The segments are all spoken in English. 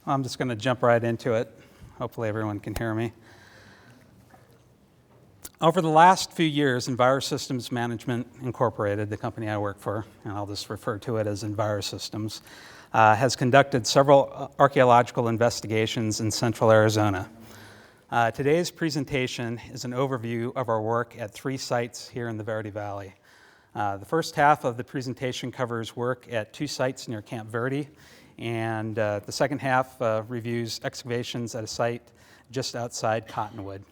I'm just going to jump right into it. Hopefully everyone can hear me. Over the last few years, EnviroSystems Management Incorporated, the company I work for, and I'll just refer to it as EnviroSystems, has conducted several archaeological investigations in central Arizona. Today's presentation is an overview of our work at 3 sites here in the Verde Valley. The first half of the presentation covers work at 2 sites near Camp Verde, and the second half reviews excavations at a site just outside Cottonwood.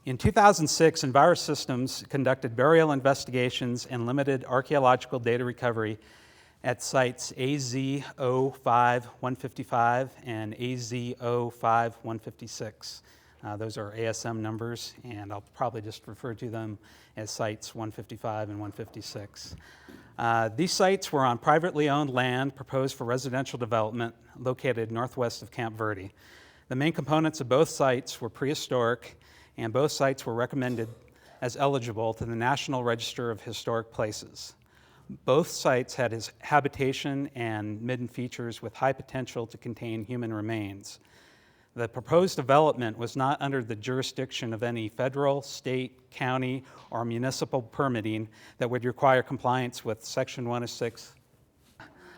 In 2006, EnviroSystems conducted burial investigations and limited archaeological data recovery at sites AZ-05-155 and AZ-05-156. Those are ASM numbers, and I'll probably just refer to them as sites 155 and 156. These sites were on privately owned land proposed for residential development located northwest of Camp Verde. The main components of both sites were prehistoric, and both sites were recommended as eligible to the National Register of Historic Places. Both sites had habitation and midden features with high potential to contain human remains. The proposed development was not under the jurisdiction of any federal, state, county, or municipal permitting that would require compliance with Section 106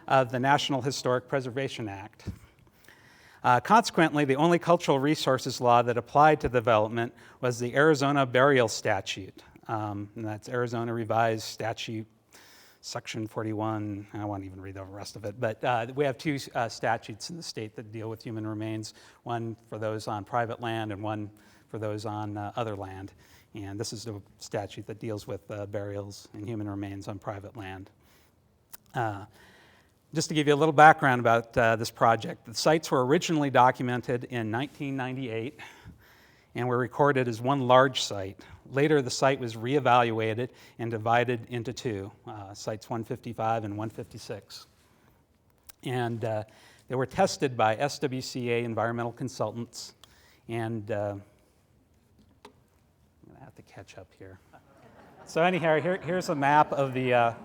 of the National Historic Preservation Act. Consequently, the only cultural resources law that applied to the development was the Arizona Burial Statute. And that's Arizona Revised Statute Section 41, I won't even read the rest of it, but we have 2 statutes in the state that deal with human remains, one for those on private land and one for those on other land. And this is the statute that deals with burials and human remains on private land. Just to give you a little background about this project, the sites were originally documented in 1998 and were recorded as one large site. Later, the site was reevaluated and divided into 2, sites 155 and 156. And they were tested by SWCA environmental consultants, and I'm gonna have to catch up here. So anyhow, here's a map of the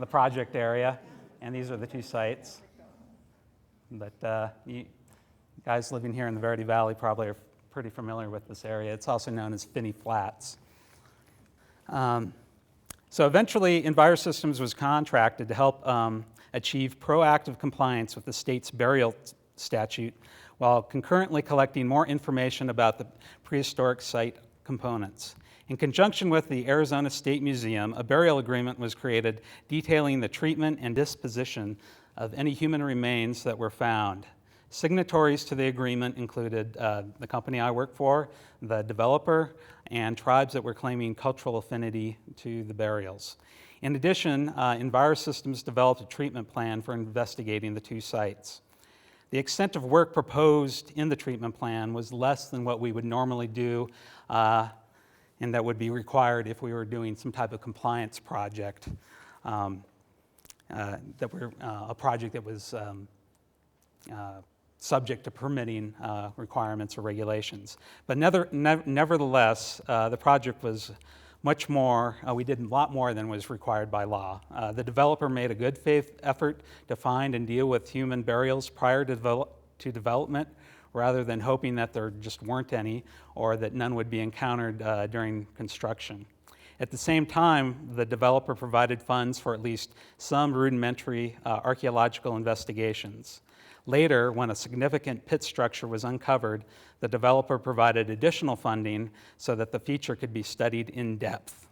project area, and these are the 2 sites. But you guys living here in the Verde Valley probably are pretty familiar with this area. It's also known as Finney Flats. So eventually, EnviroSystems was contracted to help achieve proactive compliance with the state's burial statute while concurrently collecting more information about the prehistoric site components. In conjunction with the Arizona State Museum, a burial agreement was created detailing the treatment and disposition of any human remains that were found. Signatories to the agreement included the company I work for, the developer, and tribes that were claiming cultural affinity to the burials. In addition, EnviroSystems developed a treatment plan for investigating the 2 sites. The extent of work proposed in the treatment plan was less than what we would normally do, and that would be required if we were doing some type of compliance project, a project that was subject to permitting requirements or regulations. But nevertheless, the project was much more, we did a lot more than was required by law. The developer made a good faith effort to find and deal with human burials prior to development, rather than hoping that there just weren't any or that none would be encountered during construction. At the same time, the developer provided funds for at least some rudimentary archaeological investigations. Later, when a significant pit structure was uncovered, the developer provided additional funding so that the feature could be studied in depth.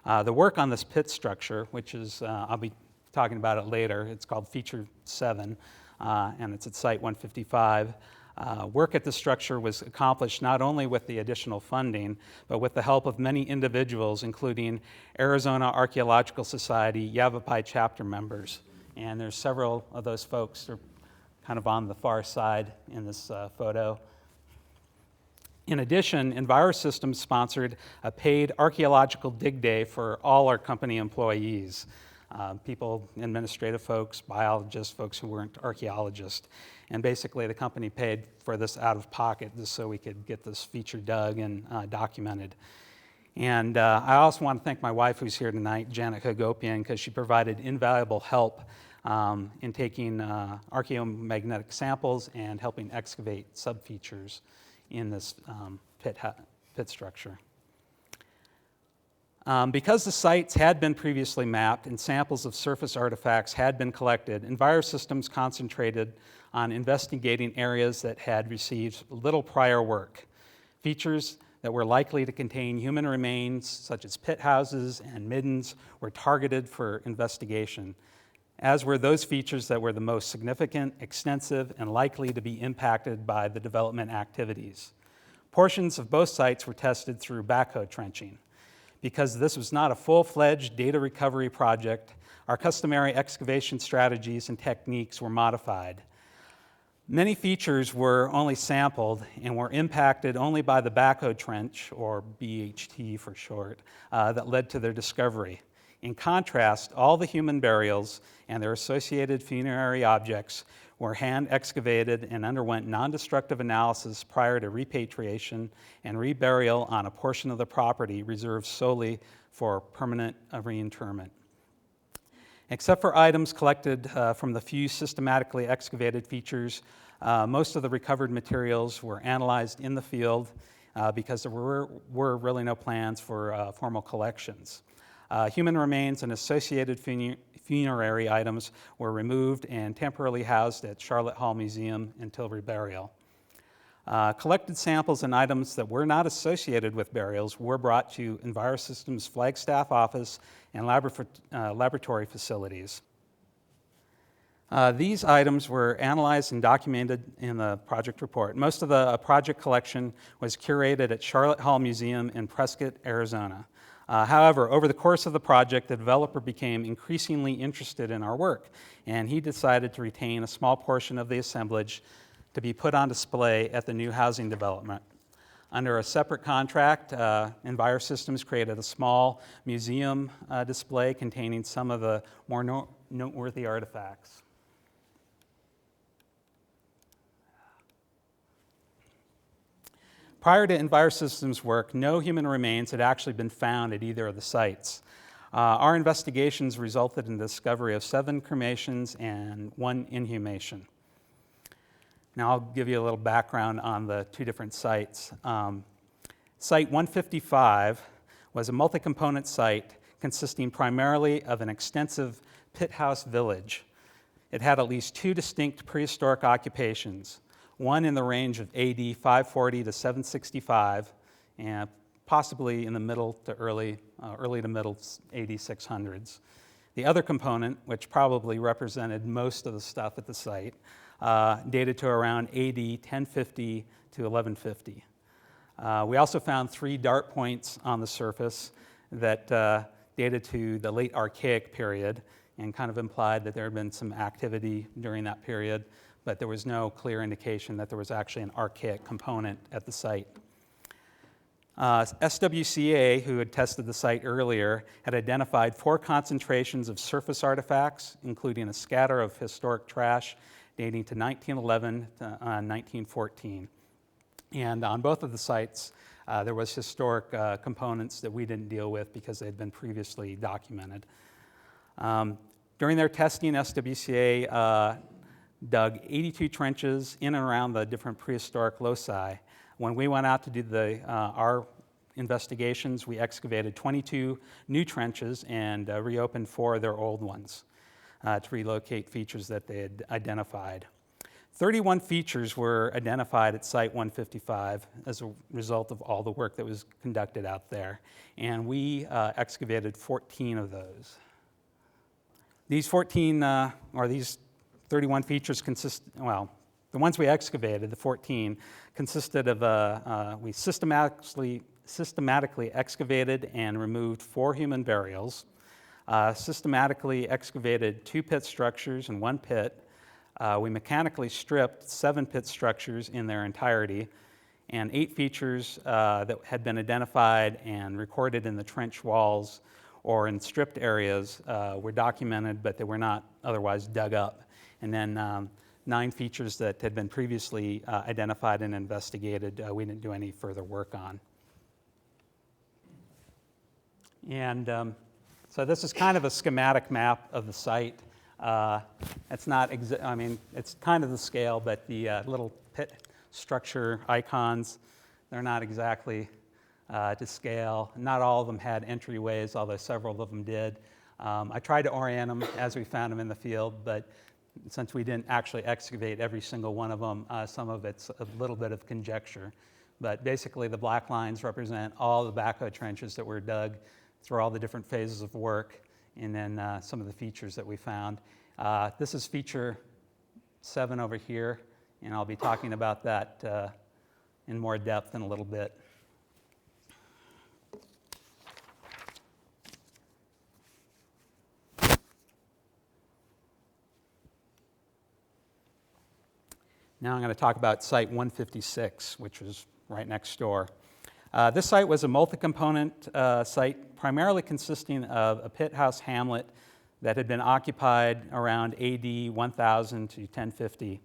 The work on this pit structure, which is, I'll be talking about it later, it's called Feature 7, and it's at Site 155. Work at the structure was accomplished not only with the additional funding, but with the help of many individuals, including Arizona Archaeological Society Yavapai chapter members. And there's several of those folks who are kind of on the far side in this photo. In addition, EnviroSystems sponsored a paid archaeological dig day for all our company employees. People, administrative folks, biologists, folks who weren't archaeologists. And basically the company paid for this out of pocket just so we could get this feature dug and documented. And I also want to thank my wife who's here tonight, Janet Hagopian, because she provided invaluable help in taking archaeomagnetic samples and helping excavate subfeatures in this pit structure. Because the sites had been previously mapped and samples of surface artifacts had been collected, Envirosystems concentrated on investigating areas that had received little prior work. Features that were likely to contain human remains, such as pit houses and middens, were targeted for investigation, as were those features that were the most significant, extensive, and likely to be impacted by the development activities. Portions of both sites were tested through backhoe trenching. Because this was not a full-fledged data recovery project, our customary excavation strategies and techniques were modified. Many features were only sampled and were impacted only by the backhoe trench, or BHT for short, that led to their discovery. In contrast, all the human burials and their associated funerary objects were hand excavated and underwent non-destructive analysis prior to repatriation and reburial on a portion of the property reserved solely for permanent reinterment. Except for items collected from the few systematically excavated features, most of the recovered materials were analyzed in the field because there were really no plans for formal collections. Human remains and associated funerary items were removed and temporarily housed at Charlotte Hall Museum until reburial. Collected samples and items that were not associated with burials were brought to Envirosystems' Flagstaff office and laboratory facilities. These items were analyzed and documented in the project report. Most of the project collection was curated at Charlotte Hall Museum in Prescott, Arizona. However, over the course of the project, the developer became increasingly interested in our work, and he decided to retain a small portion of the assemblage to be put on display at the new housing development. Under a separate contract, Envirosystems created a small museum display containing some of the more noteworthy artifacts. Prior to Envirosystems' work, no human remains had actually been found at either of the sites. Our investigations resulted in the discovery of 7 cremations and 1 inhumation. Now I'll give you a little background on the 2 different sites. Site 155 was a multi-component site consisting primarily of an extensive pit house village. It had at least 2 distinct prehistoric occupations, one in the range of AD 540 to 765, and possibly in the middle to early to middle AD 600s. The other component, which probably represented most of the stuff at the site, dated to around AD 1050 to 1150. We also found 3 dart points on the surface that dated to the late Archaic period and kind of implied that there had been some activity during that period, but there was no clear indication that there was actually an archaic component at the site. SWCA, who had tested the site earlier, had identified 4 concentrations of surface artifacts, including a scatter of historic trash dating to 1911 to 1914. And on both of the sites, there was historic components that we didn't deal with because they had been previously documented. During their testing, SWCA dug 82 trenches in and around the different prehistoric loci. When we went out to do our investigations, we excavated 22 new trenches and reopened 4 of their old ones to relocate features that they had identified. 31 features were identified at Site 155 as a result of all the work that was conducted out there, and we excavated 14 of those. These 31 features the ones we excavated, the 14, consisted of, we systematically excavated and removed 4 human burials, systematically excavated 2 pit structures and 1 pit. We mechanically stripped 7 pit structures in their entirety, and 8 features that had been identified and recorded in the trench walls or in stripped areas were documented, but they were not otherwise dug up. And then 9 features that had been previously identified and investigated, we didn't do any further work on. And so this is kind of a schematic map of the site. It's not, I mean, it's kind of the scale, but the little pit structure icons, they're not exactly to scale. Not all of them had entryways, although several of them did. I tried to orient them as we found them in the field, but since we didn't actually excavate every single one of them, some of it's a little bit of conjecture. But basically, the black lines represent all the backhoe trenches that were dug through all the different phases of work, and then some of the features that we found. This is feature 7 over here, and I'll be talking about that in more depth in a little bit. Now I'm going to talk about Site 156, which was right next door. This site was a multi-component site, primarily consisting of a pit house hamlet that had been occupied around AD 1000 to 1050,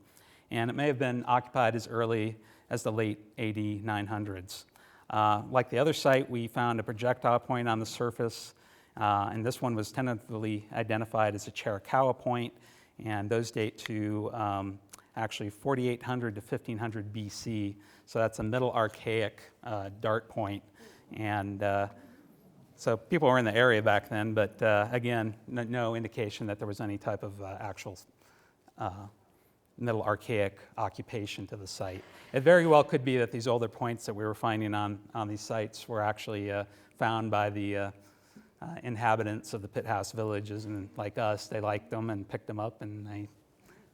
and it may have been occupied as early as the late AD 900s. Like the other site, we found a projectile point on the surface, and this one was tentatively identified as a Chiricahua point, and those date to actually 4800 to 1500 BC, so that's a Middle Archaic dart point. And so people were in the area back then, but again, no indication that there was any type of actual Middle Archaic occupation to the site. It very well could be that these older points that we were finding on these sites were actually found by the inhabitants of the pit house villages, and like us, they liked them and picked them up and they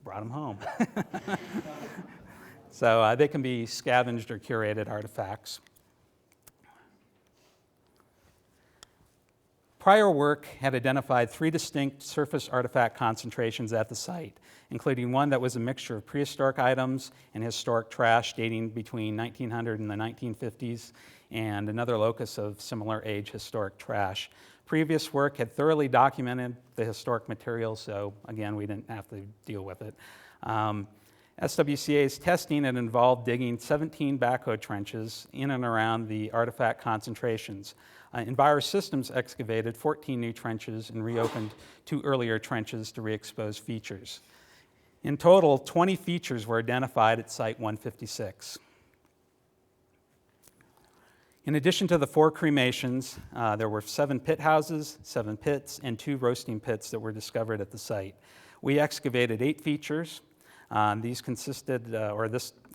brought them home. So they can be scavenged or curated artifacts. Prior work had identified 3 distinct surface artifact concentrations at the site, including one that was a mixture of prehistoric items and historic trash dating between 1900 and the 1950s, and another locus of similar age historic trash. Previous work had thoroughly documented the historic material, so again, we didn't have to deal with it. SWCA's testing had involved digging 17 backhoe trenches in and around the artifact concentrations. Envirosystems excavated 14 new trenches and reopened 2 earlier trenches to re-expose features. In total, 20 features were identified at Site 156. In addition to the 4 cremations, there were 7 pit houses, 7 pits, and 2 roasting pits that were discovered at the site. We excavated 8 features. This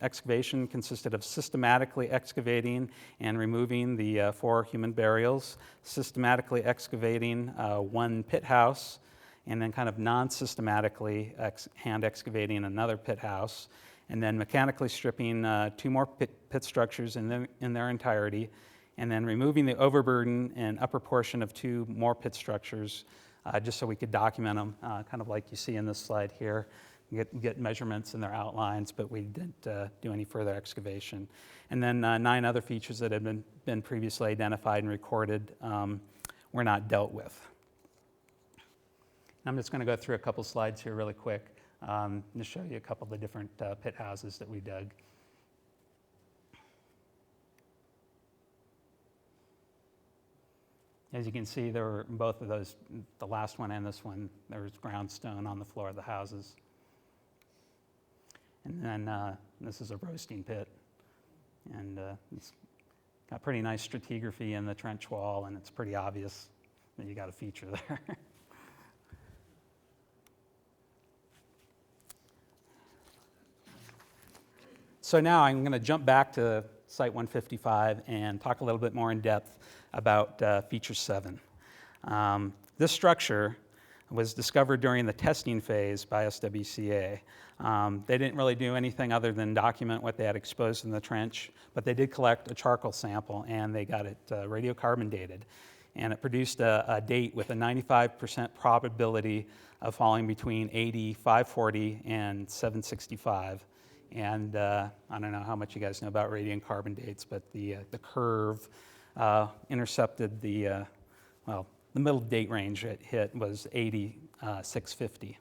excavation consisted of systematically excavating and removing the 4 human burials, systematically excavating 1 pit house, and then kind of non-systematically hand excavating another pit house, and then mechanically stripping 2 more pit structures in their entirety, and then removing the overburden and upper portion of 2 more pit structures, just so we could document them, kind of like you see in this slide here. Get measurements and their outlines, but we didn't do any further excavation. And then 9 other features that had been previously identified and recorded were not dealt with. I'm just going to go through a couple slides here really quick to show you a couple of the different pit houses that we dug. As you can see, there were both of those, the last one and this one, there was ground stone on the floor of the houses. And then this is a roasting pit, and it's got pretty nice stratigraphy in the trench wall, and it's pretty obvious that you got a feature there. So now I'm going to jump back to Site 155 and talk a little bit more in depth about Feature 7. This structure was discovered during the testing phase by SWCA. They didn't really do anything other than document what they had exposed in the trench, but they did collect a charcoal sample and they got it radiocarbon dated. And it produced a date with a 95% probability of falling between AD 540 and 765. And I don't know how much you guys know about radiocarbon dates, but the curve intercepted the middle date range it hit was 650.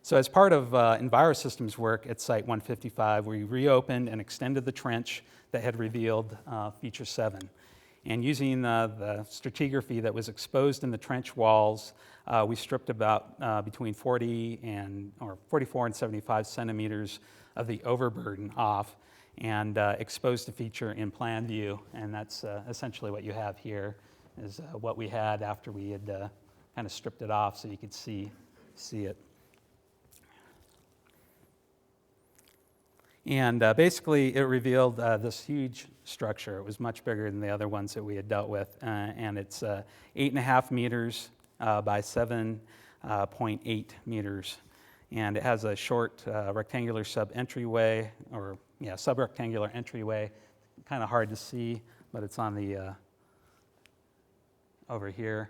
So as part of Envirosystems work at Site 155, we reopened and extended the trench that had revealed Feature 7. And using the stratigraphy that was exposed in the trench walls, we stripped about between 44 and 75 centimeters of the overburden off and exposed the feature in plan view. And that's essentially what you have here is what we had after we had kind of stripped it off so you could see it. And basically, it revealed this huge structure. It was much bigger than the other ones that we had dealt with. And it's 8.5 meters by 7.8 meters. And it has a short rectangular sub-rectangular entryway. Kind of hard to see, but it's on the over here.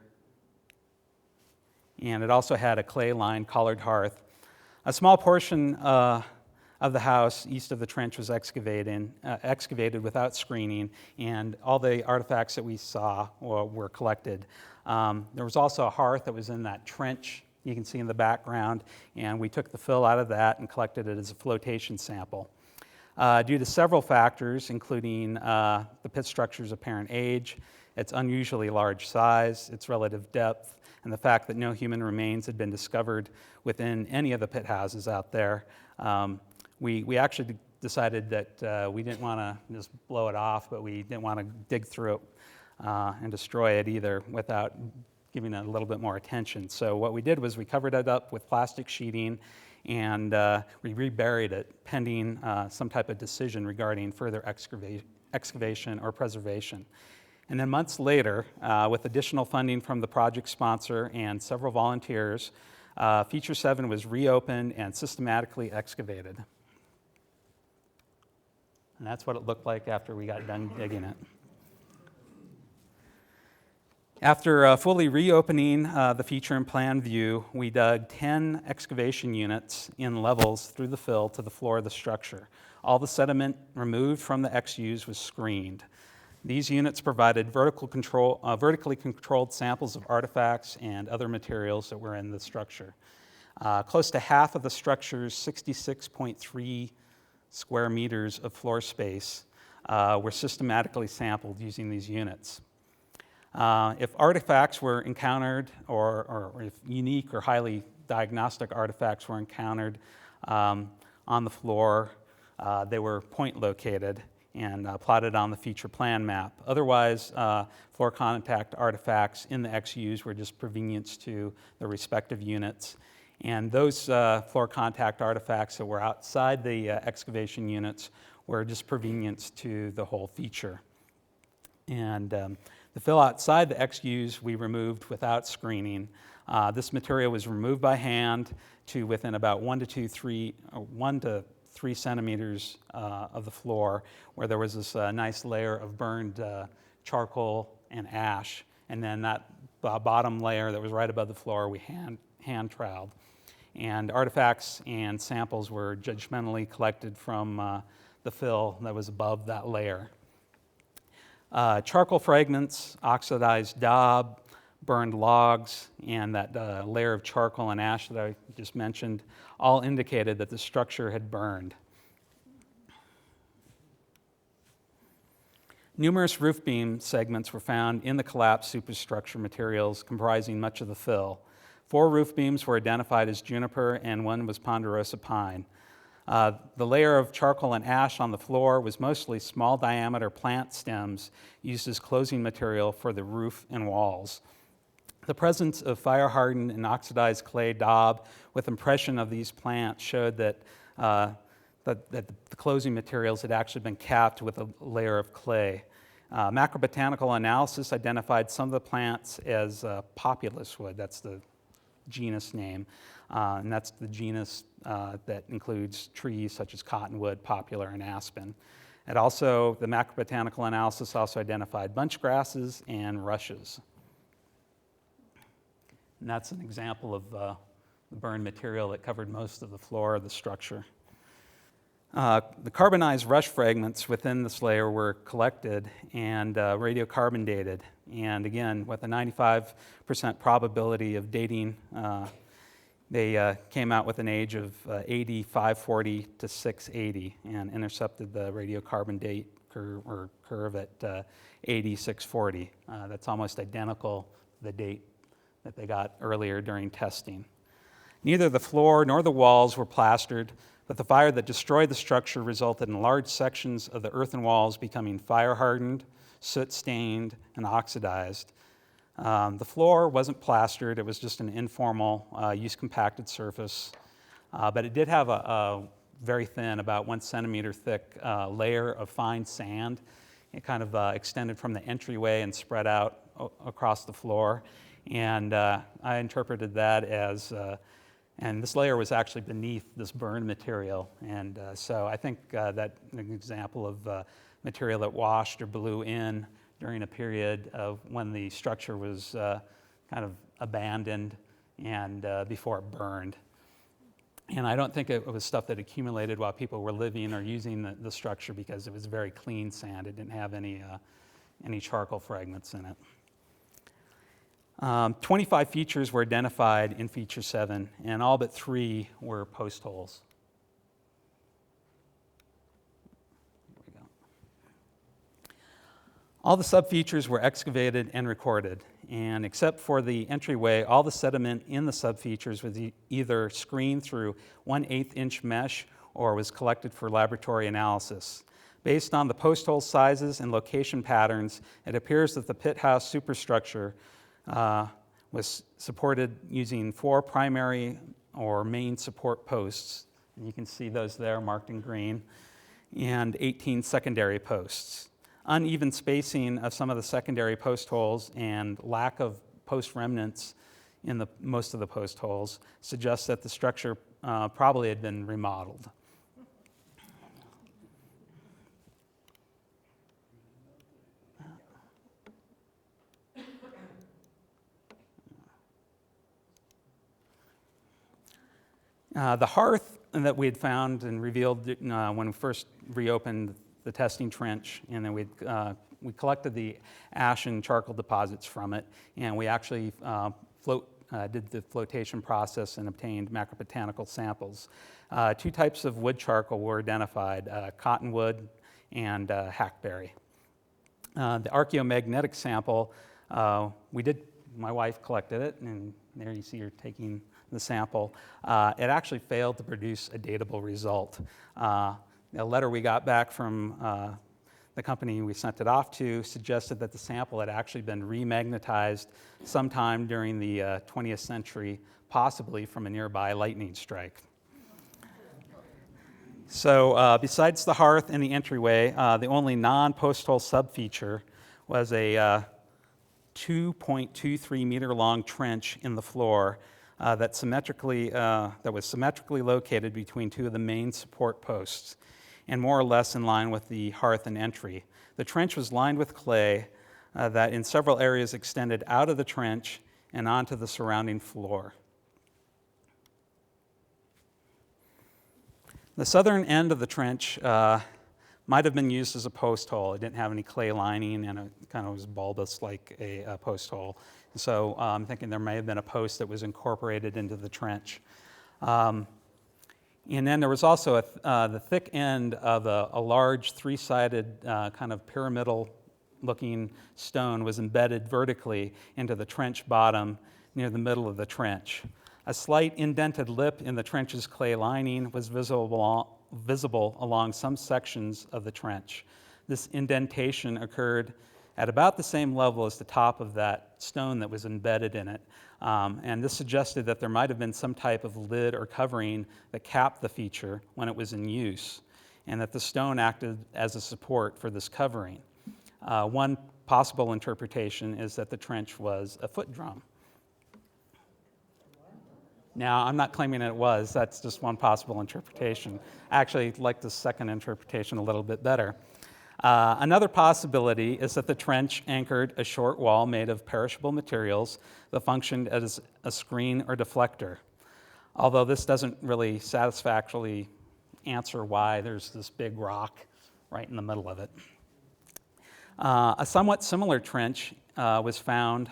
And it also had a clay-lined collared hearth. A small portion of the house east of the trench was excavated without screening, and all the artifacts that we saw were collected. There was also a hearth that was in that trench you can see in the background, and we took the fill out of that and collected it as a flotation sample. Due to several factors, including the pit structure's apparent age, its unusually large size, its relative depth, and the fact that no human remains had been discovered within any of the pit houses out there, we actually decided that we didn't want to just blow it off, but we didn't want to dig through it and destroy it either without giving it a little bit more attention. So what we did was we covered it up with plastic sheeting and we reburied it pending some type of decision regarding further excavation or preservation. And then months later, with additional funding from the project sponsor and several volunteers, Feature 7 was reopened and systematically excavated. And that's what it looked like after we got done digging it. After fully reopening the feature in plan view, we dug 10 excavation units in levels through the fill to the floor of the structure. All the sediment removed from the XUs was screened. These units provided vertically controlled samples of artifacts and other materials that were in the structure. Close to half of the structure's 66.3 square meters of floor space were systematically sampled using these units. If artifacts were encountered, or if unique or highly diagnostic artifacts were encountered on the floor, they were point located and plotted on the feature plan map. Otherwise, floor contact artifacts in the XUs were just provenience to the respective units. And those floor contact artifacts that were outside the excavation units were just provenience to the whole feature. And the fill outside the XUs we removed without screening. This material was removed by hand to within about 1 to 3 centimeters of the floor, where there was this nice layer of burned charcoal and ash. And then that bottom layer that was right above the floor we hand troweled. And artifacts and samples were judgmentally collected from the fill that was above that layer. Charcoal fragments, oxidized daub, burned logs, and that layer of charcoal and ash that I just mentioned all indicated that the structure had burned. Numerous roof beam segments were found in the collapsed superstructure materials comprising much of the fill. 4 roof beams were identified as juniper and 1 was ponderosa pine. The layer of charcoal and ash on the floor was mostly small diameter plant stems used as closing material for the roof and walls. The presence of fire-hardened and oxidized clay daub with impression of these plants showed that the closing materials had actually been capped with a layer of clay. Macrobotanical analysis identified some of the plants as populus wood. That's the genus name, and that's the genus that includes trees such as cottonwood, poplar, and aspen. The macrobotanical analysis also identified bunch grasses and rushes. And that's an example of the burned material that covered most of the floor of the structure. The carbonized rush fragments within this layer were collected and radiocarbon dated. And again, with a 95% probability of dating, they came out with an age of AD 540 to 680 and intercepted the radiocarbon date curve at 8640. That's almost identical to the date that they got earlier during testing. Neither the floor nor the walls were plastered, but the fire that destroyed the structure resulted in large sections of the earthen walls becoming fire-hardened, soot-stained, and oxidized. The floor wasn't plastered. It was just an informal, use-compacted surface. But it did have a very thin, about 1 centimeter thick layer of fine sand. It kind of extended from the entryway and spread out across the floor. And I interpreted that as, and this layer was actually beneath this burn material. And so I think that's an example of material that washed or blew in during a period of when the structure was kind of abandoned and before it burned. And I don't think it was stuff that accumulated while people were living or using the structure, because it was very clean sand. It didn't have any charcoal fragments in it. 25 features were identified in Feature 7, and all but 3 were post holes. All the subfeatures were excavated and recorded, and except for the entryway, all the sediment in the subfeatures was either screened through 1/8 inch mesh or was collected for laboratory analysis. Based on the post hole sizes and location patterns, it appears that the pit house superstructure was supported using 4 primary or main support posts. And you can see those there marked in green, and 18 secondary posts. Uneven spacing of some of the secondary post holes and lack of post remnants in most of the post holes suggests that the structure probably had been remodeled. The hearth that we had found and revealed when we first reopened the testing trench, and then we collected the ash and charcoal deposits from it, and we actually did the flotation process and obtained macrobotanical samples. 2 types of wood charcoal were identified, cottonwood and hackberry. The archaeomagnetic sample, my wife collected it, and there you see her taking the sample. It actually failed to produce a datable result. A letter we got back from the company we sent it off to suggested that the sample had actually been remagnetized sometime during the 20th century, possibly from a nearby lightning strike. So besides the hearth and the entryway, the only non-post hole subfeature was a 2.23 meter long trench in the floor that was symmetrically located between 2 of the main support posts, and more or less in line with the hearth and entry. The trench was lined with clay that in several areas extended out of the trench and onto the surrounding floor. The southern end of the trench might have been used as a post hole. It didn't have any clay lining, and it kind of was bulbous like a post hole. So I'm thinking there may have been a post that was incorporated into the trench. And then there was also the thick end of a large 3-sided kind of pyramidal-looking stone was embedded vertically into the trench bottom near the middle of the trench. A slight indented lip in the trench's clay lining was visible along some sections of the trench. This indentation occurred at about the same level as the top of that stone that was embedded in it. And this suggested that there might have been some type of lid or covering that capped the feature when it was in use, and that the stone acted as a support for this covering. One possible interpretation is that the trench was a foot drum. Now, I'm not claiming it was, that's just one possible interpretation. I actually like the second interpretation a little bit better. Another possibility is that the trench anchored a short wall made of perishable materials that functioned as a screen or deflector, although this doesn't really satisfactorily answer why there's this big rock right in the middle of it. A somewhat similar trench was found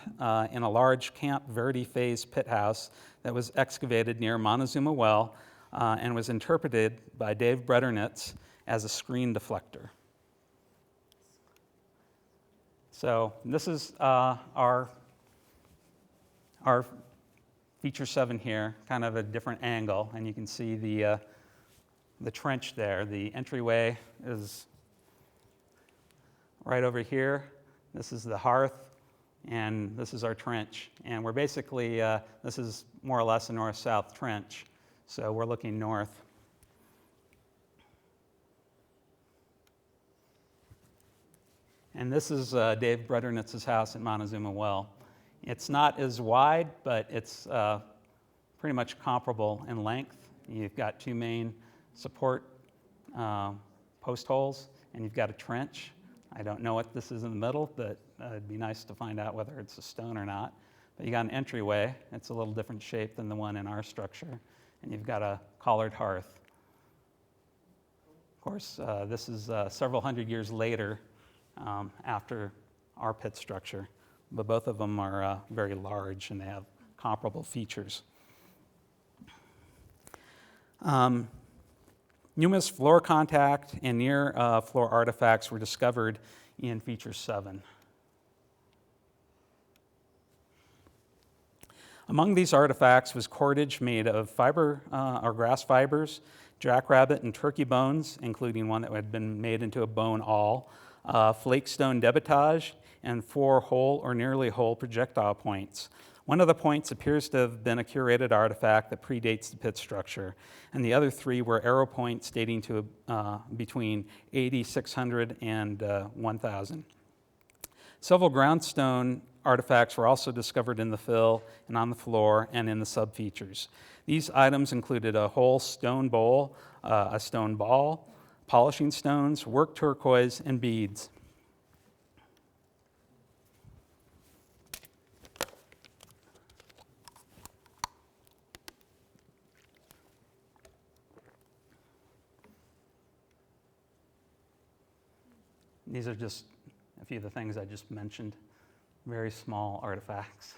in a large Camp Verde phase pit house that was excavated near Montezuma Well and was interpreted by Dave Bredernitz as a screen deflector. So this is our feature 7 here, kind of a different angle, and you can see the trench there. The entryway is right over here. This is the hearth, and this is our trench. And we're basically, this is more or less a north-south trench, so we're looking north. And this is Dave Bredernitz's house at Montezuma Well. It's not as wide, but it's pretty much comparable in length. You've got 2 main support post holes, and you've got a trench. I don't know what this is in the middle, but it'd be nice to find out whether it's a stone or not. But you got an entryway. It's a little different shape than the one in our structure. And you've got a collared hearth. Of course, this is several hundred years later after our pit structure. But both of them are very large, and they have comparable features. Numerous floor contact and near floor artifacts were discovered in feature 7. Among these artifacts was cordage made of fiber or grass fibers, jackrabbit and turkey bones, including one that had been made into a bone awl, flake stone debitage, and 4 whole or nearly whole projectile points. One of the points appears to have been a curated artifact that predates the pit structure, and the other 3 were arrow points dating to between 600 and 1000. Several groundstone artifacts were also discovered in the fill and on the floor and in the subfeatures. These items included a whole stone bowl, a stone ball, polishing stones, worked turquoise, and beads. These are just a few of the things I just mentioned, very small artifacts.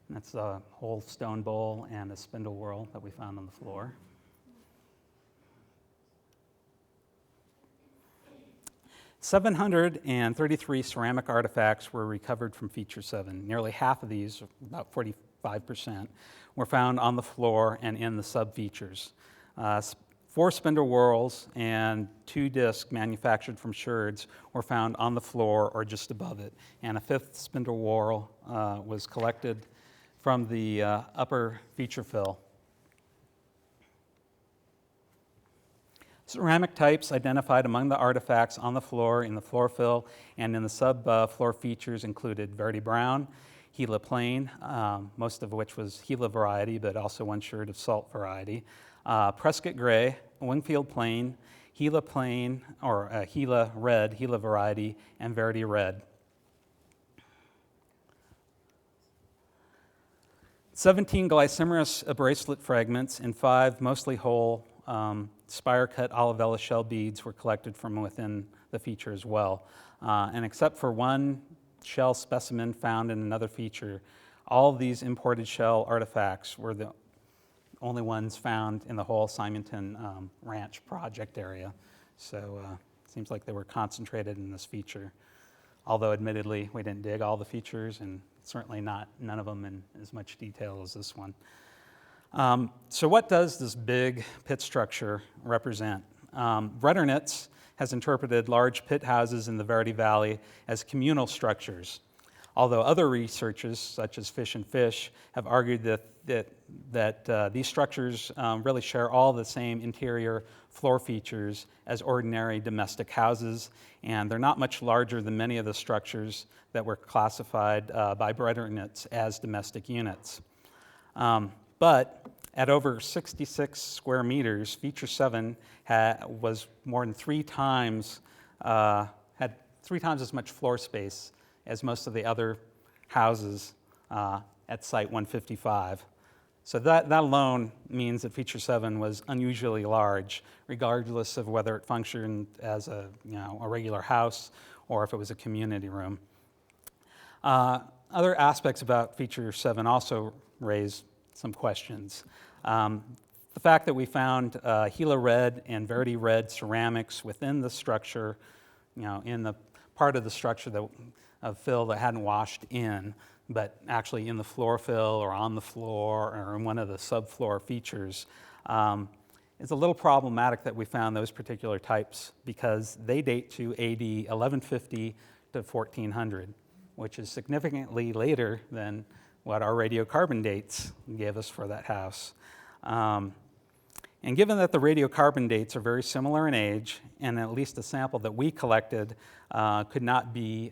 That's a whole stone bowl and a spindle whorl that we found on the floor. 733 ceramic artifacts were recovered from feature 7. Nearly half of these, about 45%, were found on the floor and in the subfeatures. 4 spindle whorls and 2 discs manufactured from sherds were found on the floor or just above it, and a 5th spindle whorl was collected from the upper feature fill. Ceramic types identified among the artifacts on the floor, in the floor fill, and in the sub-floor features included Verde Brown, Gila Plain, most of which was Gila variety, but also 1 sherd of salt variety, Prescott Gray, Wingfield Plain, Gila Plain, or Gila Red, Gila variety, and Verde Red. 17 glycymerous bracelet fragments and 5 mostly whole spire-cut olivella shell beads were collected from within the feature as well. And except for 1 shell specimen found in another feature, all of these imported shell artifacts were the only ones found in the whole Simonton Ranch project area. So it seems like they were concentrated in this feature. Although admittedly, we didn't dig all the features, and certainly none of them in as much detail as this one. So what does this big pit structure represent? Bredernitz has interpreted large pit houses in the Verde Valley as communal structures, although other researchers, such as Fish and Fish, have argued that these structures really share all the same interior floor features as ordinary domestic houses, and they're not much larger than many of the structures that were classified by Bredernitz as domestic units. But at over 66 square meters, Feature 7 was more than 3 times, had 3 times as much floor space as most of the other houses at Site 155. So that alone means that Feature 7 was unusually large, regardless of whether it functioned as a regular house or if it was a community room. Other aspects about Feature 7 also raise some questions. The fact that we found Gila red and Verdi red ceramics within the structure, in the part of the structure of fill that hadn't washed in, but actually in the floor fill or on the floor or in one of the subfloor features, it's a little problematic that we found those particular types because they date to AD 1150 to 1400, which is significantly later than what our radiocarbon dates gave us for that house. And given that the radiocarbon dates are very similar in age, and at least the sample that we collected could not be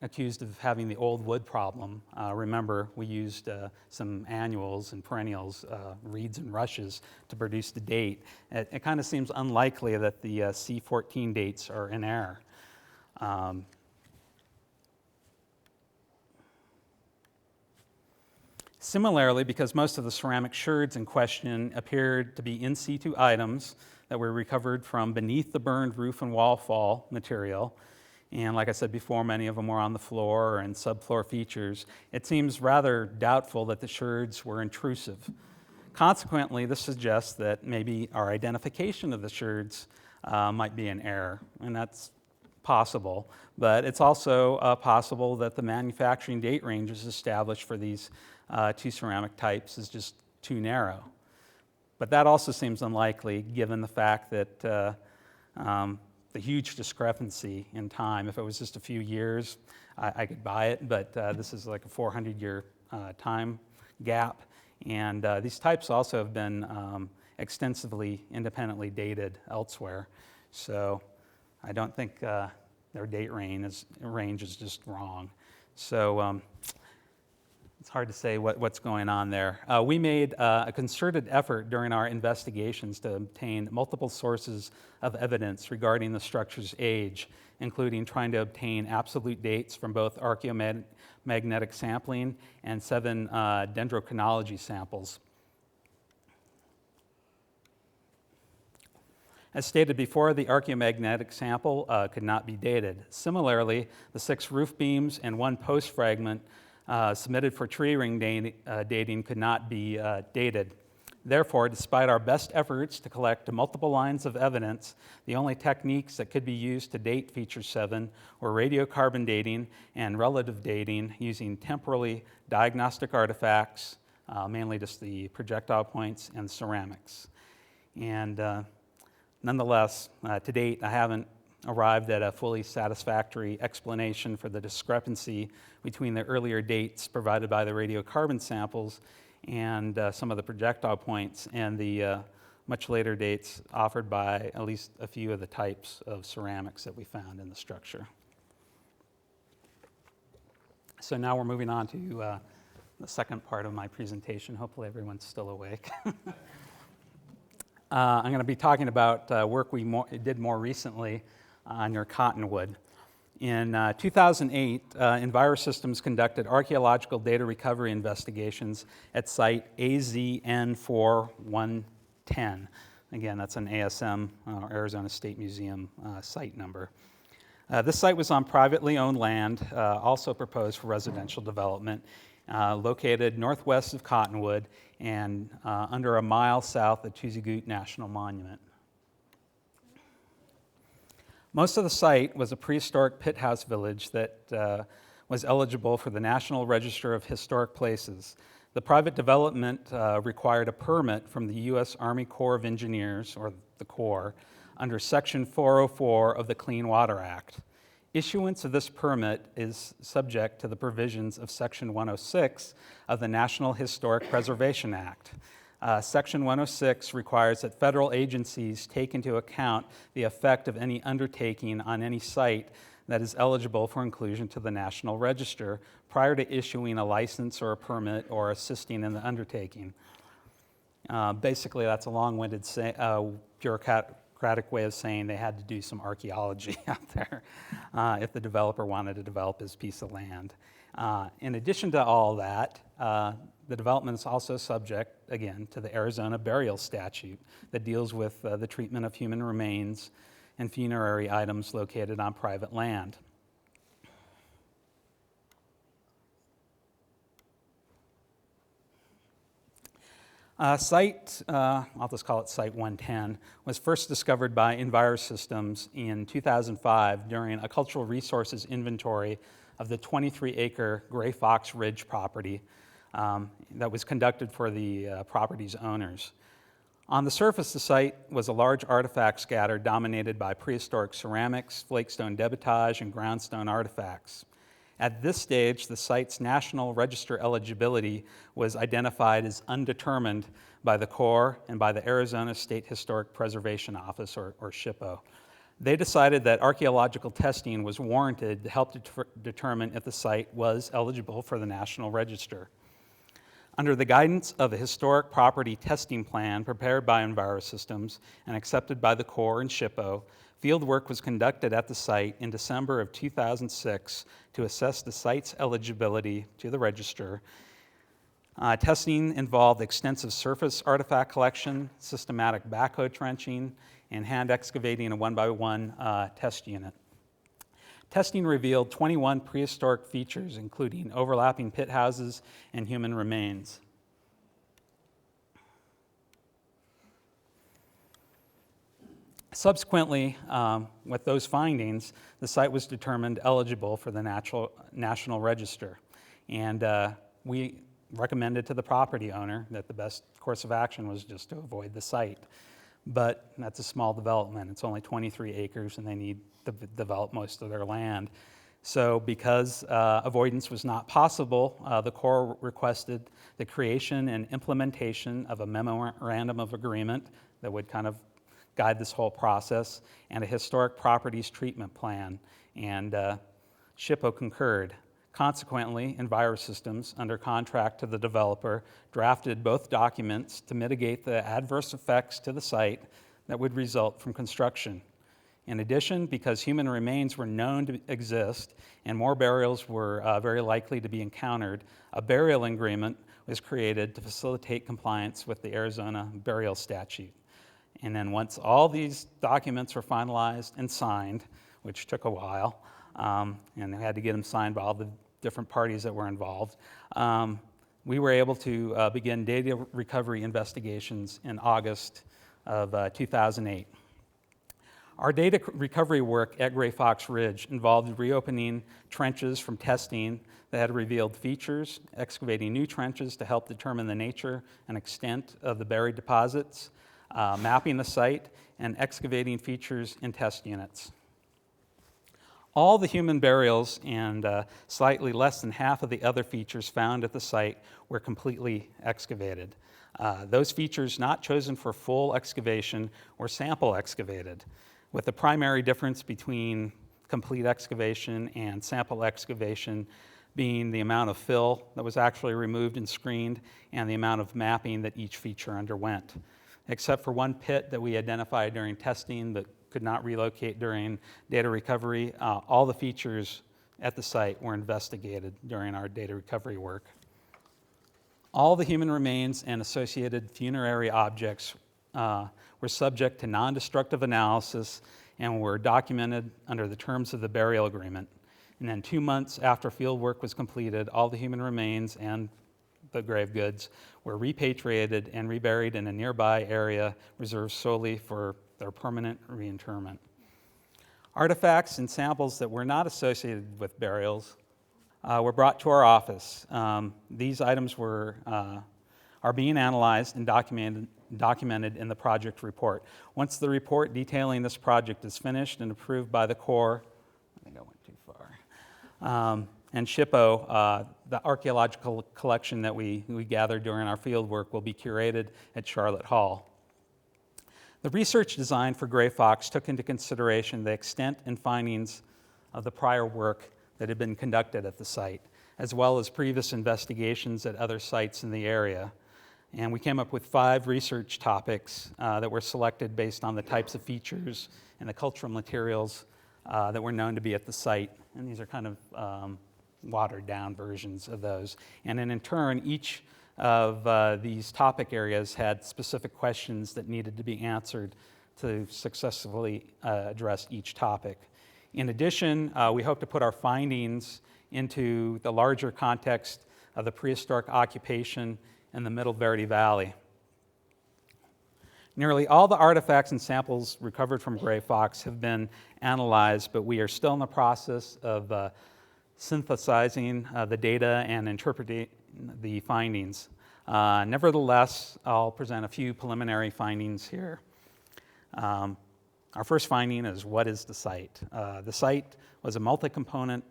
accused of having the old wood problem. Remember, we used some annuals and perennials, reeds and rushes, to produce the date. It kind of seems unlikely that the C14 dates are in error. Similarly, because most of the ceramic sherds in question appeared to be in situ items that were recovered from beneath the burned roof and wall fall material, and like I said before, many of them were on the floor or in subfloor features, it seems rather doubtful that the sherds were intrusive. Consequently, this suggests that maybe our identification of the sherds might be an error, and that's possible. But it's also possible that the manufacturing date ranges established for these two ceramic types is just too narrow. But that also seems unlikely given the fact that the huge discrepancy in time. If it was just a few years, I could buy it, but this is like a 400-year time gap. And these types also have been extensively independently dated elsewhere. So I don't think their date range is just wrong. So it's hard to say what's going on there. We made a concerted effort during our investigations to obtain multiple sources of evidence regarding the structure's age, including trying to obtain absolute dates from both archaeomagnetic sampling and 7 dendrochronology samples. As stated before, the archaeomagnetic sample could not be dated. Similarly, the 6 roof beams and 1 post fragment submitted for tree ring dating could not be dated. Therefore, despite our best efforts to collect multiple lines of evidence, the only techniques that could be used to date Feature 7 were radiocarbon dating and relative dating using temporally diagnostic artifacts, mainly just the projectile points and ceramics. And nonetheless, to date, I haven't arrived at a fully satisfactory explanation for the discrepancy between the earlier dates provided by the radiocarbon samples and some of the projectile points and the much later dates offered by at least a few of the types of ceramics that we found in the structure. So now we're moving on to the second part of my presentation. Hopefully everyone's still awake. I'm going to be talking about work we did more recently near Cottonwood. In 2008, EnviroSystems conducted archaeological data recovery investigations at site AZN4110. Again, that's an ASM, Arizona State Museum site number. This site was on privately owned land, also proposed for residential development, located northwest of Cottonwood and under a mile south of Tuzagut National Monument. Most of the site was a prehistoric pit house village that was eligible for the National Register of Historic Places. The private development required a permit from the U.S. Army Corps of Engineers, or the Corps, under Section 404 of the Clean Water Act. Issuance of this permit is subject to the provisions of Section 106 of the National Historic Preservation Act. Section 106 requires that federal agencies take into account the effect of any undertaking on any site that is eligible for inclusion to the National Register prior to issuing a license or a permit or assisting in the undertaking. Basically, that's a long-winded bureaucratic way of saying they had to do some archaeology out there if the developer wanted to develop his piece of land. In addition to all that, the development is also subject, again, to the Arizona Burial Statute that deals with the treatment of human remains and funerary items located on private land. I'll just call it Site 110, was first discovered by Envirosystems in 2005 during a cultural resources inventory of the 23-acre Gray Fox Ridge property that was conducted for the property's owners. On the surface, the site was a large artifact scatter dominated by prehistoric ceramics, flakestone debitage, and groundstone artifacts. At this stage, the site's National Register eligibility was identified as undetermined by the Corps and by the Arizona State Historic Preservation Office, or SHPO. They decided that archaeological testing was warranted to help determine if the site was eligible for the National Register. Under the guidance of a historic property testing plan prepared by Envirosystems and accepted by the Corps and SHPO, field work was conducted at the site in December of 2006 to assess the site's eligibility to the register. Testing involved extensive surface artifact collection, systematic backhoe trenching, and hand excavating a one-by-one test unit. Testing revealed 21 prehistoric features, including overlapping pit houses and human remains. Subsequently, with those findings, the site was determined eligible for the National Register. And we recommended to the property owner that the best course of action was just to avoid the site. But that's a small development. It's only 23 acres, and they need to develop most of their land. So because avoidance was not possible, the Corps requested the creation and implementation of a memorandum of agreement that would kind of guide this whole process, and a historic properties treatment plan, and SHPO concurred. Consequently, Envirosystems, under contract to the developer, drafted both documents to mitigate the adverse effects to the site that would result from construction. In addition, because human remains were known to exist and more burials were very likely to be encountered, a burial agreement was created to facilitate compliance with the Arizona burial statute. And then once all these documents were finalized and signed, which took a while, and they had to get them signed by all the different parties that were involved, we were able to begin data recovery investigations in August of 2008. Our data recovery work at Gray Fox Ridge involved reopening trenches from testing that had revealed features, excavating new trenches to help determine the nature and extent of the buried deposits, mapping the site, and excavating features in test units. All the human burials and slightly less than half of the other features found at the site were completely excavated. Those features not chosen for full excavation were sample excavated, with the primary difference between complete excavation and sample excavation being the amount of fill that was actually removed and screened and the amount of mapping that each feature underwent. Except for one pit that we identified during testing but could not relocate during data recovery, all the features at the site were investigated during our data recovery work. All the human remains and associated funerary objects were subject to non-destructive analysis and were documented under the terms of the burial agreement. And then 2 months after field work was completed, all the human remains and the grave goods were repatriated and reburied in a nearby area reserved solely for their permanent reinterment. Artifacts and samples that were not associated with burials were brought to our office. These items are being analyzed and documented in the project report. Once the report detailing this project is finished and approved by the Corps, I think I went too far, and SHPO, the archaeological collection that we gathered during our field work will be curated at Charlotte Hall. The research design for Gray Fox took into consideration the extent and findings of the prior work that had been conducted at the site, as well as previous investigations at other sites in the area. And we came up with 5 research topics that were selected based on the types of features and the cultural materials that were known to be at the site. And these are kind of watered down versions of those. And then in turn, each of these topic areas had specific questions that needed to be answered to successfully address each topic. In addition, we hope to put our findings into the larger context of the prehistoric occupation in the Middle Verde Valley. Nearly all the artifacts and samples recovered from Gray Fox have been analyzed, but we are still in the process of synthesizing the data and interpreting the findings. Nevertheless, I'll present a few preliminary findings here. Our first finding is, what is the site? The site was a multi-component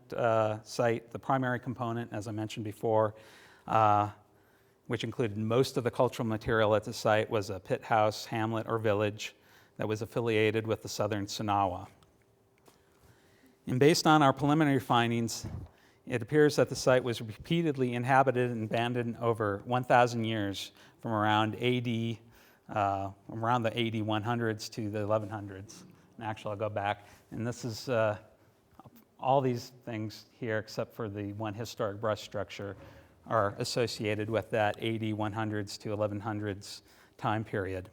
site. The primary component, as I mentioned before, which included most of the cultural material at the site, was a pit house, hamlet, or village that was affiliated with the Southern Sinawa. And based on our preliminary findings, it appears that the site was repeatedly inhabited and abandoned over 1,000 years from around AD, around the AD 100s to the 1100s. And actually, I'll go back, and this is all these things here, except for the one historic brush structure, are associated with that AD 100s to 1100s time period.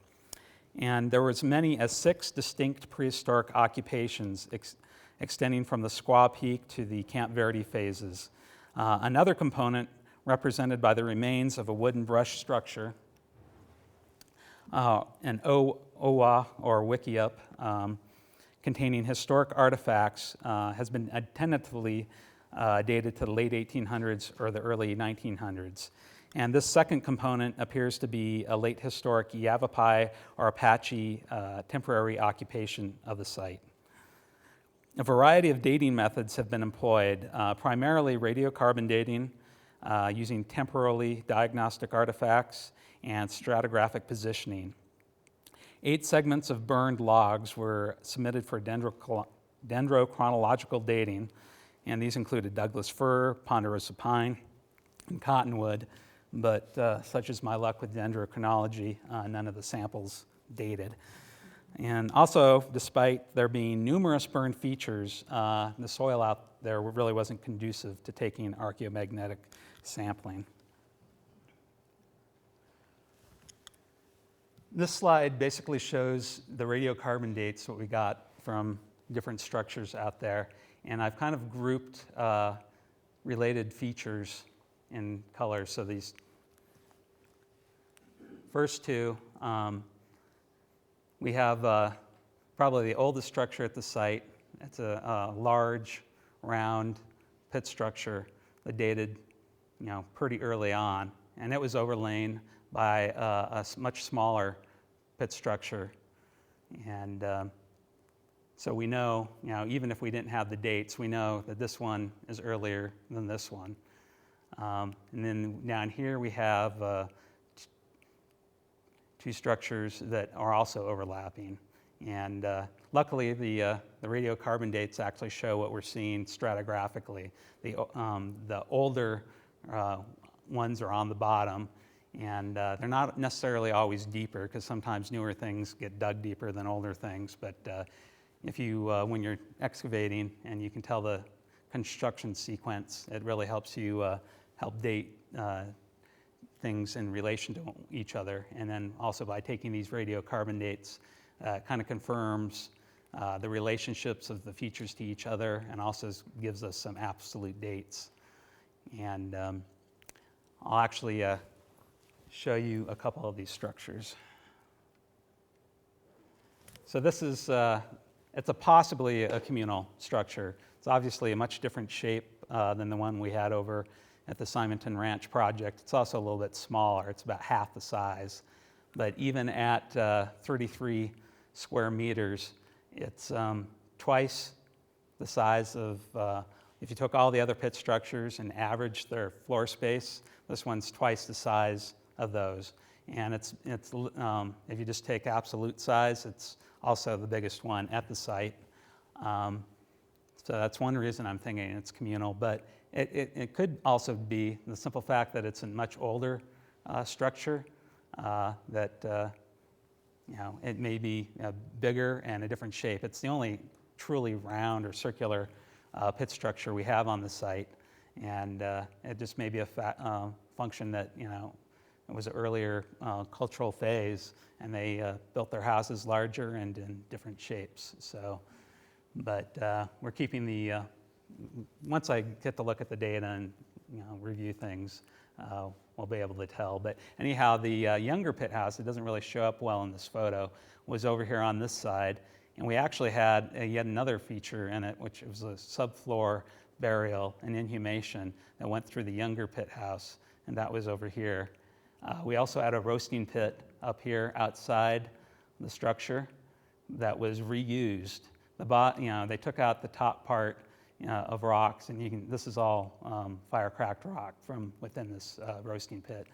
And there were as many as 6 distinct prehistoric occupations extending from the Squaw Peak to the Camp Verde phases. Another component represented by the remains of a wooden brush structure, an Owa or Wickiup, containing historic artifacts, has been tentatively dated to the late 1800s or the early 1900s. And this second component appears to be a late historic Yavapai or Apache temporary occupation of the site. A variety of dating methods have been employed, primarily radiocarbon dating, using temporally diagnostic artifacts and stratigraphic positioning. 8 segments of burned logs were submitted for dendrochronological dating, and these included Douglas fir, ponderosa pine, and cottonwood, but such is my luck with dendrochronology, none of the samples dated. And also, despite there being numerous burned features, the soil out there really wasn't conducive to taking archaeomagnetic sampling. This slide basically shows the radiocarbon dates, what we got from different structures out there. And I've kind of grouped related features in colors. So these first two, we have probably the oldest structure at the site. It's a large, round pit structure that dated, pretty early on, and it was overlain by a much smaller pit structure. And so we know, even if we didn't have the dates, we know that this one is earlier than this one. And then down here we have 2 structures that are also overlapping. And luckily, the radiocarbon dates actually show what we're seeing stratigraphically. The older ones are on the bottom, and they're not necessarily always deeper, because sometimes newer things get dug deeper than older things. But if you, when you're excavating and you can tell the construction sequence, it really helps you help date things in relation to each other. And then also by taking these radiocarbon dates, kind of confirms the relationships of the features to each other, and also gives us some absolute dates. And I'll actually show you a couple of these structures. So this is, it's possibly a communal structure. It's obviously a much different shape than the one we had over at the Simonton Ranch project. It's also a little bit smaller. It's about half the size. But even at 33 square meters, it's twice the size of, if you took all the other pit structures and averaged their floor space, this one's twice the size of those. And it's if you just take absolute size, it's also the biggest one at the site. So that's one reason I'm thinking it's communal. But it could also be the simple fact that it's a much older structure, that it may be bigger and a different shape. It's the only truly round or circular pit structure we have on the site, and it just may be a function that it was an earlier cultural phase, and they built their houses larger and in different shapes. So, but we're keeping the once I get to look at the data and review things, we'll be able to tell. But anyhow, the younger pit house, it doesn't really show up well in this photo, was over here on this side. And we actually had yet another feature in it, which was a subfloor burial and inhumation that went through the younger pit house, and that was over here. We also had a roasting pit up here outside the structure that was reused. They took out the top part of rocks, and this is all fire-cracked rock from within this roasting pit.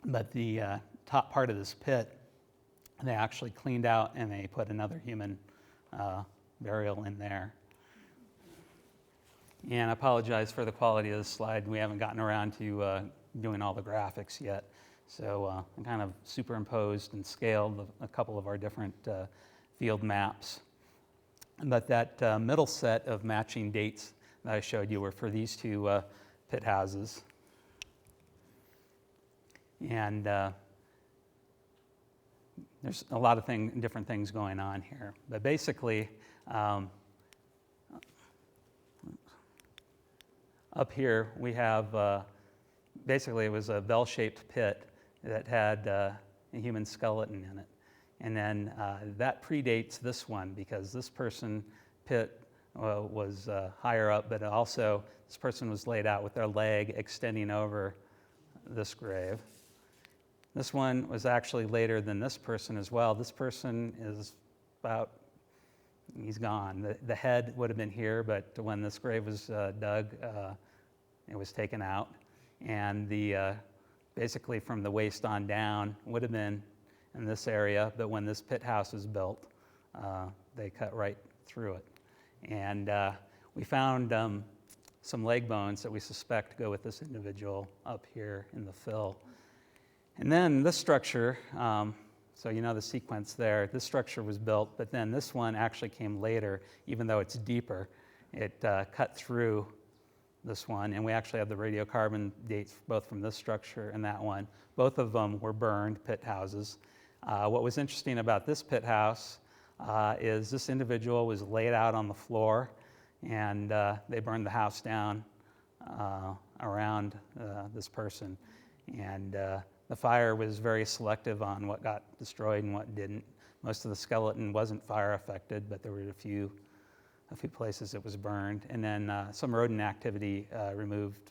But the top part of this pit, they actually cleaned out and they put another human burial in there. And I apologize for the quality of this slide. We haven't gotten around to doing all the graphics yet. So I kind of superimposed and scaled a couple of our different field maps. But that middle set of matching dates that I showed you were for these two pit houses. And there's a lot of different things going on here. But basically, up here we have, basically it was a bell-shaped pit that had a human skeleton in it. And then that predates this one because this pit was higher up, but also this person was laid out with their leg extending over this grave. This one was actually later than this person as well. This person is he's gone. The head would have been here, but when this grave was dug, it was taken out. And basically from the waist on down would have been in this area, but when this pit house was built, they cut right through it. And we found some leg bones that we suspect go with this individual up here in the fill. And then this structure, so you know the sequence there, this structure was built, but then this one actually came later, even though it's deeper. It cut through this one, and we actually have the radiocarbon dates both from this structure and that one. Both of them were burned pit houses. What was interesting about this pit house is this individual was laid out on the floor, and they burned the house down around this person. And the fire was very selective on what got destroyed and what didn't. Most of the skeleton wasn't fire affected, but there were a few places it was burned. And then some rodent activity removed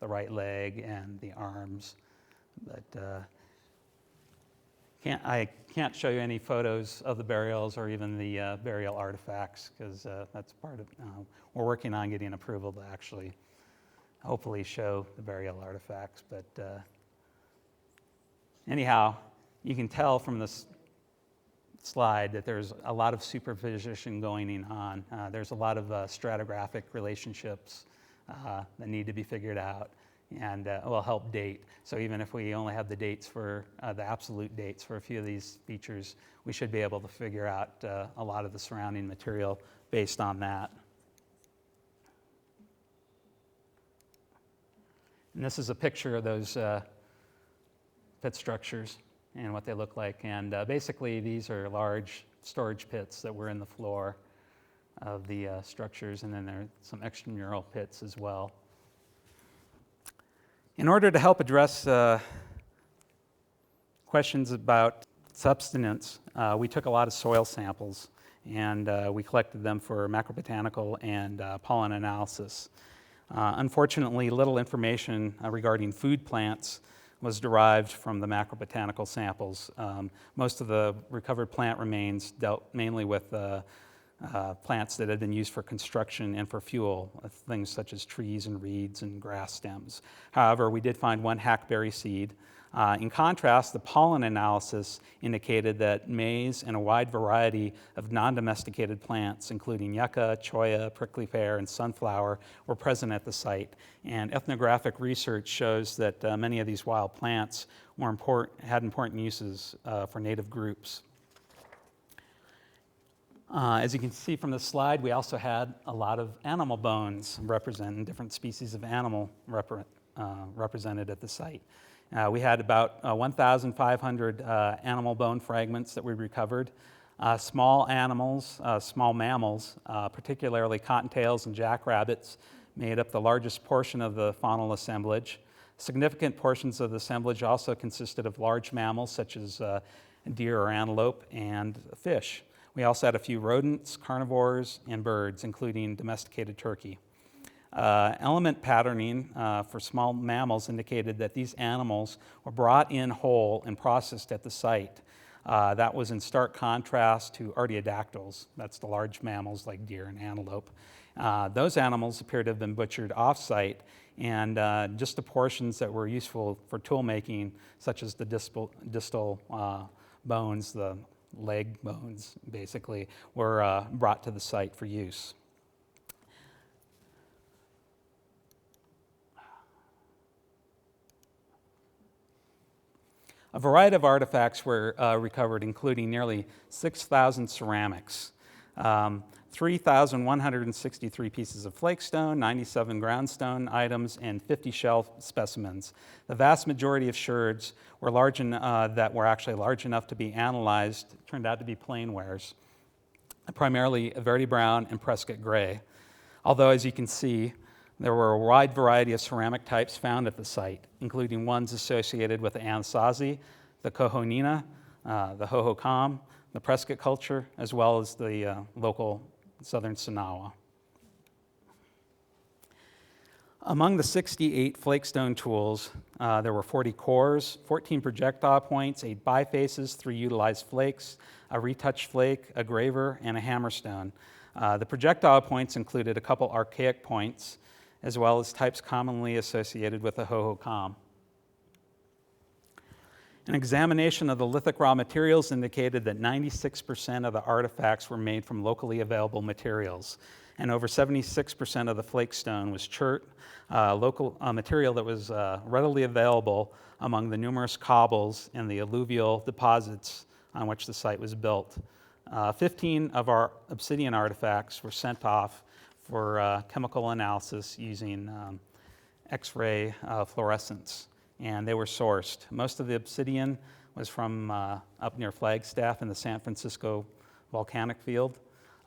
the right leg and the arms. But I can't show you any photos of the burials or even the burial artifacts because that's part of, we're working on getting approval to actually hopefully show the burial artifacts. But anyhow, you can tell from this slide that there's a lot of superposition going on. There's a lot of stratigraphic relationships that need to be figured out and will help date. So even if we only have the dates for the absolute dates for a few of these features, we should be able to figure out a lot of the surrounding material based on that. And this is a picture of those pit structures and what they look like. And basically, these are large storage pits that were in the floor of the structures, and then there are some extramural pits as well. In order to help address questions about subsistence, we took a lot of soil samples, and we collected them for macrobotanical and pollen analysis. Unfortunately, little information regarding food plants was derived from the macrobotanical samples. Most of the recovered plant remains dealt mainly with plants that had been used for construction and for fuel, things such as trees and reeds and grass stems. However, we did find one hackberry seed. In contrast, the pollen analysis indicated that maize and a wide variety of non-domesticated plants, including yucca, cholla, prickly pear, and sunflower, were present at the site. And ethnographic research shows that many of these wild plants had important uses for native groups. As you can see from the slide, we also had a lot of animal bones representing different species of animal represented at the site. We had about 1,500 animal bone fragments that we recovered. Small animals, small mammals, particularly cottontails and jackrabbits, made up the largest portion of the faunal assemblage. Significant portions of the assemblage also consisted of large mammals such as deer or antelope and fish. We also had a few rodents, carnivores, and birds, including domesticated turkey. Element patterning for small mammals indicated that these animals were brought in whole and processed at the site. That was in stark contrast to artiodactyls, that's the large mammals like deer and antelope. Those animals appear to have been butchered off-site, and just the portions that were useful for tool making, such as the distal bones, the leg bones basically, were brought to the site for use. A variety of artifacts were recovered, including nearly 6,000 ceramics, 3,163 pieces of flakestone, 97 groundstone items, and 50 shell specimens. The vast majority of sherds were that were actually large enough to be analyzed turned out to be plainwares, primarily Verde Brown and Prescott Gray. Although, as you can see, there were a wide variety of ceramic types found at the site, including ones associated with the Anasazi, the Kohonina, the Hohokam, the Prescott culture, as well as the local Southern Sonawa. Among the 68 flakestone tools, there were 40 cores, 14 projectile points, 8 bifaces, 3 utilized flakes, a retouched flake, a graver, and a hammerstone. The projectile points included a couple archaic points, as well as types commonly associated with the Hohokam. An examination of the lithic raw materials indicated that 96% of the artifacts were made from locally available materials, and over 76% of the flakestone was chert, local material that was readily available among the numerous cobbles and the alluvial deposits on which the site was built. 15 of our obsidian artifacts were sent off for chemical analysis using X-ray fluorescence, and they were sourced. Most of the obsidian was from up near Flagstaff in the San Francisco volcanic field.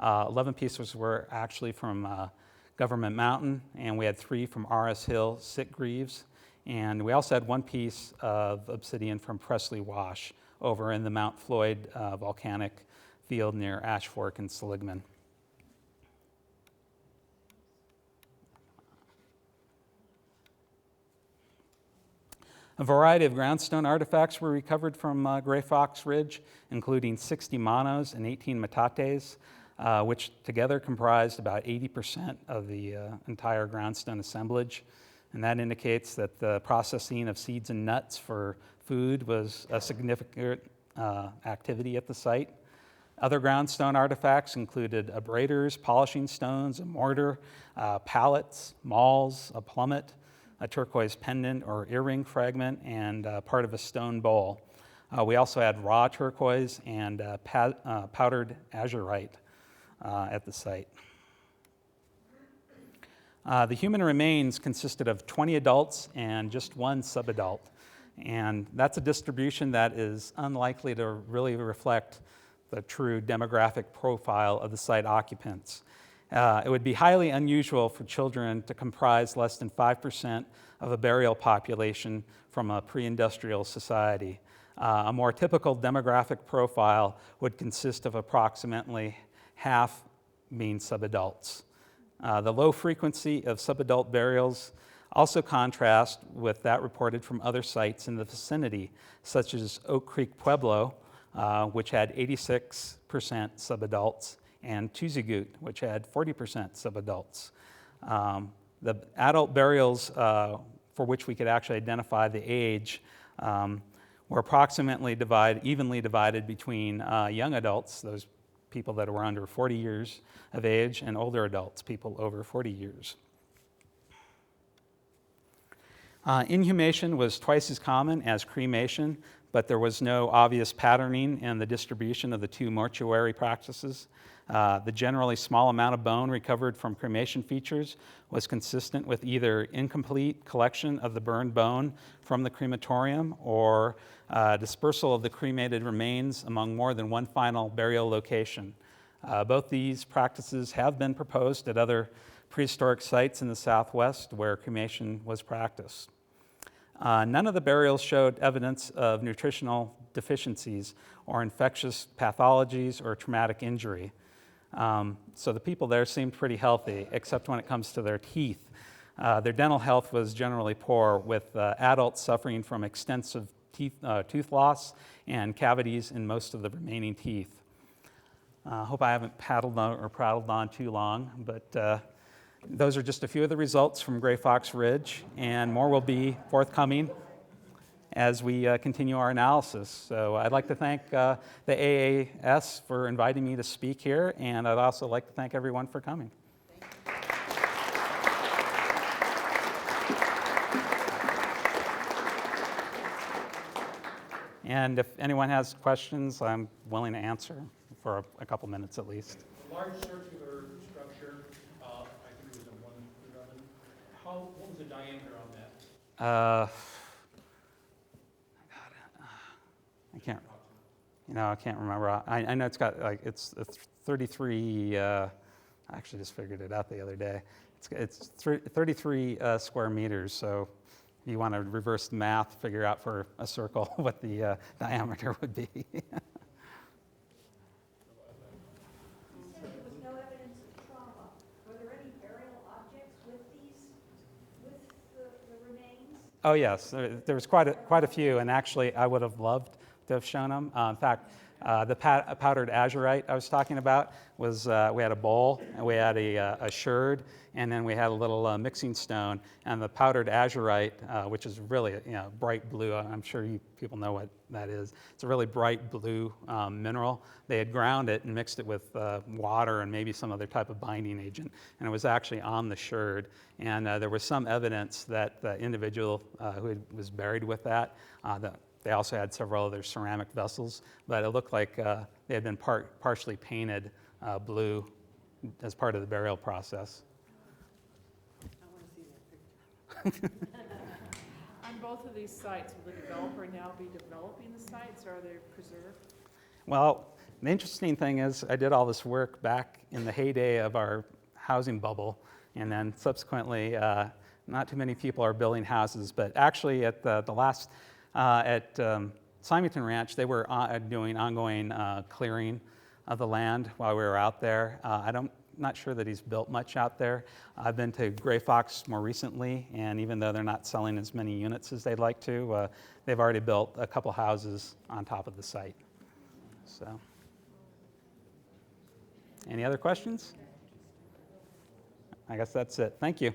11 pieces were actually from Government Mountain, and we had 3 from RS Hill, Sitgreaves, and we also had 1 piece of obsidian from Presley Wash over in the Mount Floyd volcanic field near Ash Fork and Seligman. A variety of groundstone artifacts were recovered from Gray Fox Ridge, including 60 manos and 18 metates, which together comprised about 80% of the entire groundstone assemblage. And that indicates that the processing of seeds and nuts for food was a significant activity at the site. Other groundstone artifacts included abraders, polishing stones, a mortar, pallets, mauls, a plummet, a turquoise pendant or earring fragment, and part of a stone bowl. We also had raw turquoise and powdered azurite at the site. The human remains consisted of 20 adults and just 1 subadult, and that's a distribution that is unlikely to really reflect the true demographic profile of the site occupants. It would be highly unusual for children to comprise less than 5% of a burial population from a pre-industrial society. A more typical demographic profile would consist of approximately half being subadults. The low frequency of subadult burials also contrast with that reported from other sites in the vicinity, such as Oak Creek Pueblo, which had 86% subadults, and Tuzigut, which had 40% subadults. The adult burials for which we could actually identify the age were approximately evenly divided between young adults, those people that were under 40 years of age, and older adults, people over 40 years. Inhumation was twice as common as cremation, but there was no obvious patterning in the distribution of the 2 mortuary practices. The generally small amount of bone recovered from cremation features was consistent with either incomplete collection of the burned bone from the crematorium or dispersal of the cremated remains among more than one final burial location. Both these practices have been proposed at other prehistoric sites in the Southwest where cremation was practiced. None of the burials showed evidence of nutritional deficiencies or infectious pathologies or traumatic injury. So the people there seemed pretty healthy, except when it comes to their teeth. Their dental health was generally poor, with adults suffering from extensive tooth loss and cavities in most of the remaining teeth. Hope I haven't prattled on too long, but those are just a few of the results from Gray Fox Ridge, and more will be forthcoming as we continue our analysis. So I'd like to thank the AAS for inviting me to speak here, and I'd also like to thank everyone for coming. And if anyone has questions, I'm willing to answer for a couple minutes at least. A large circular structure, I think it was a 111. What was the diameter on that? I can't remember. I know it's got it's 33. I actually just figured it out the other day. It's 33 square meters. So if you want to reverse the math, figure out for a circle what the diameter would be. You said there was no evidence of trauma. Were there any burial objects with the remains? Oh yes, there was quite a few, and actually I would have loved to have shown them. In fact, the powdered azurite I was talking about was we had a bowl, and we had a sherd, and then we had a little mixing stone. And the powdered azurite, which is really bright blue, I'm sure you people know what that is. It's a really bright blue mineral. They had ground it and mixed it with water and maybe some other type of binding agent, and it was actually on the sherd. And there was some evidence that the individual who was buried with that, they also had several other ceramic vessels, but it looked like they had been partially painted blue as part of the burial process. I want to see that picture. On both of these sites, will the developer now be developing the sites, or are they preserved? Well, the interesting thing is I did all this work back in the heyday of our housing bubble, and then subsequently not too many people are building houses, but actually at the last at Symington Ranch, they were doing ongoing clearing of the land while we were out there. Not sure that he's built much out there. I've been to Gray Fox more recently, and even though they're not selling as many units as they'd like to, they've already built a couple houses on top of the site. So, any other questions? I guess that's it. Thank you.